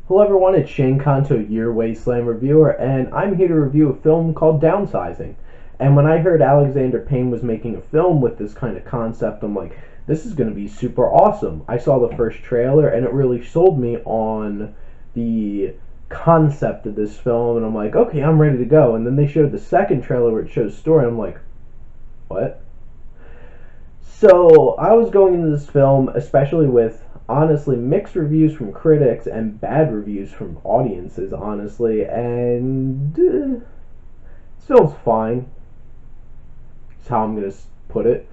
Hello everyone, it's Shane Kanto, your Wasteland reviewer, and I'm here to review a film called Downsizing. And when I heard Alexander Payne was making a film with this kind of concept, I'm like, this is going to be super awesome. I saw the first trailer and it really sold me on the concept of this film, and I'm like, okay, I'm ready to go. And then they showed the second trailer where it shows story, and I'm like, what? So I was going into this film, especially with honestly mixed reviews from critics and bad reviews from audiences, honestly, and this film's fine. That's how I'm gonna put it.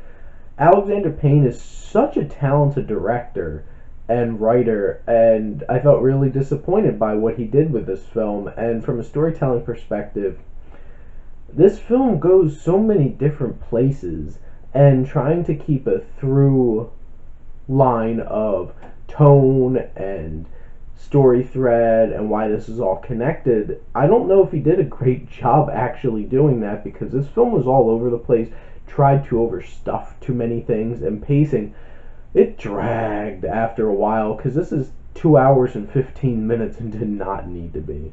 Alexander Payne is such a talented director and writer, and I felt really disappointed by what he did with this film. And from a storytelling perspective, this film goes so many different places, and trying to keep a through line of tone and story thread and why this is all connected, I don't know if he did a great job actually doing that, because this film was all over the place, tried to overstuff too many things, and pacing, it dragged after a while, because this is 2 hours and 15 minutes and did not need to be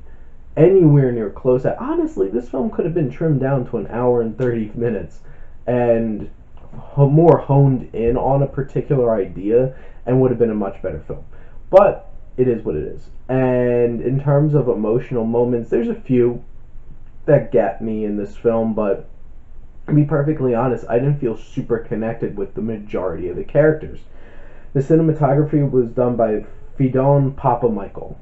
anywhere near close. Honestly, this film could have been trimmed down to an hour and 30 minutes and more honed in on a particular idea, and would have been a much better film. But it is what it is. And in terms of emotional moments, there's a few that get me in this film, but to be perfectly honest, I didn't feel super connected with the majority of the characters. The cinematography was done by Fidon Papamichael.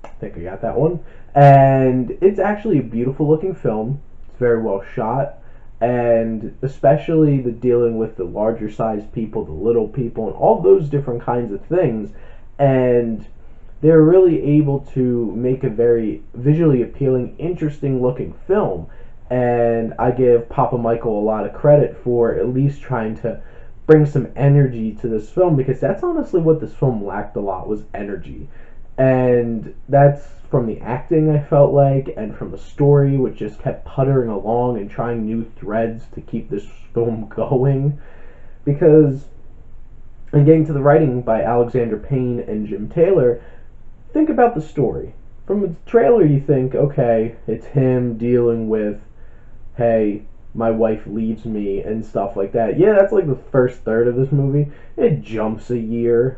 I think I got that one. And it's actually a beautiful looking film. It's very well shot, and especially the dealing with the larger sized people, the little people, and all those different kinds of things. And they're really able to make a very visually appealing, interesting looking film. And I give Papamichael a lot of credit for at least trying to bring some energy to this film, because that's honestly what this film lacked a lot, was energy. And that's from the acting, I felt like, and from the story, which just kept puttering along and trying new threads to keep this film going. Because, and getting to the writing by Alexander Payne and Jim Taylor, think about the story. From the trailer you think, okay, it's him dealing with, hey, my wife leaves me and stuff like that. Yeah, that's like the first third of this movie. It jumps a year,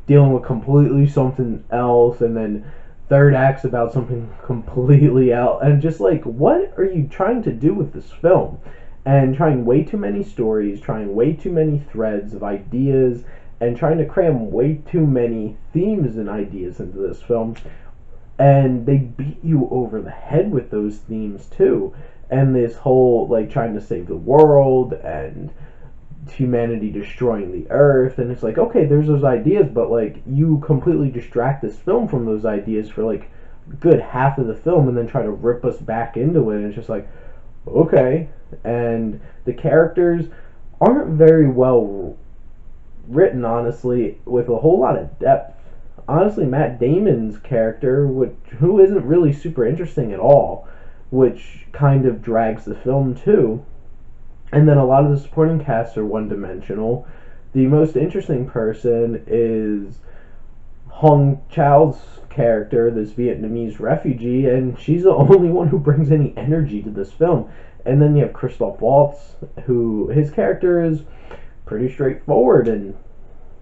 dealing with completely something else, and then third act's about something completely else, and just like, what are you trying to do with this film? And trying way too many stories, trying way too many threads of ideas, and trying to cram way too many themes and ideas into this film, and they beat you over the head with those themes too. And this whole, like, trying to save the world and humanity destroying the earth, and it's like, okay, there's those ideas, but like, you completely distract this film from those ideas for like a good half of the film, and then try to rip us back into it, and it's just like, okay. And the characters aren't very well written, honestly, with a whole lot of depth. Honestly, Matt Damon's character, who isn't really super interesting at all, which kind of drags the film too. And then a lot of the supporting casts are one-dimensional. The most interesting person is Hong Chau's character, this Vietnamese refugee, and she's the only one who brings any energy to this film. And then you have Christoph Waltz, who, his character is pretty straightforward, and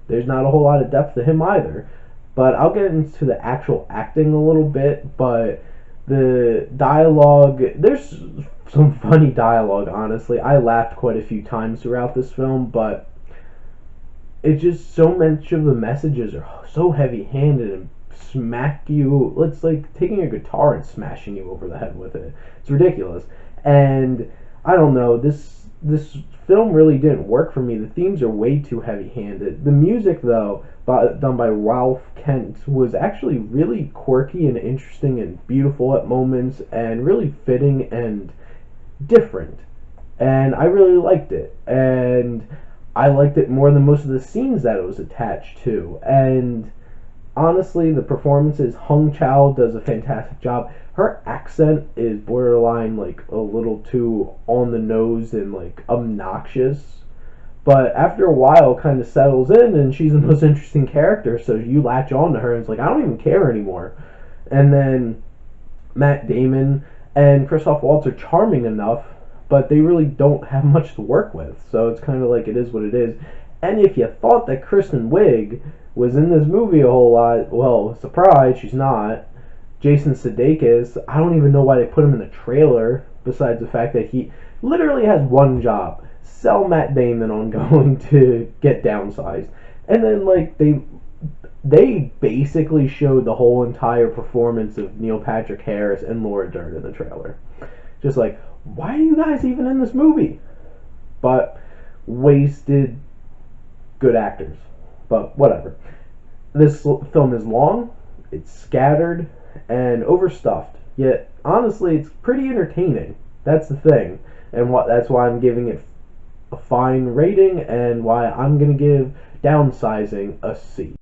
there's not a whole lot of depth to him either. But I'll get into the actual acting a little bit, but the dialogue, there's some funny dialogue, honestly. I laughed quite a few times throughout this film, but it's just so much of the messages are so heavy-handed and smack you. It's like taking a guitar and smashing you over the head with it. It's ridiculous. And I don't know, this film really didn't work for me. The themes are way too heavy-handed. The music, though, done by Ralph Kent, was actually really quirky and interesting and beautiful at moments, and really fitting and different. And I really liked it. And I liked it more than most of the scenes that it was attached to. And honestly, the performances, Hong Chau does a fantastic job. Her accent is borderline like a little too on the nose and like obnoxious, But after a while, kind of settles in, and she's the most interesting character. So you latch on to her, and it's like I don't even care anymore. And then Matt Damon and Christoph Waltz are charming enough, but they really don't have much to work with. So it's kind of like it is what it is. And if you thought that Kristen Wiig was in this movie a whole lot, well, surprise, she's not. Jason Sudeikis, I don't even know why they put him in the trailer, besides the fact that he literally has one job: sell Matt Damon on going to get downsized. And then like they basically showed the whole entire performance of Neil Patrick Harris and Laura Dern in the trailer. Just like, why are you guys even in this movie? But wasted good actors. But whatever. This film is long, it's scattered, and overstuffed. Yet, honestly, it's pretty entertaining. That's the thing. And that's why I'm giving it a fine rating, and why I'm going to give Downsizing a C.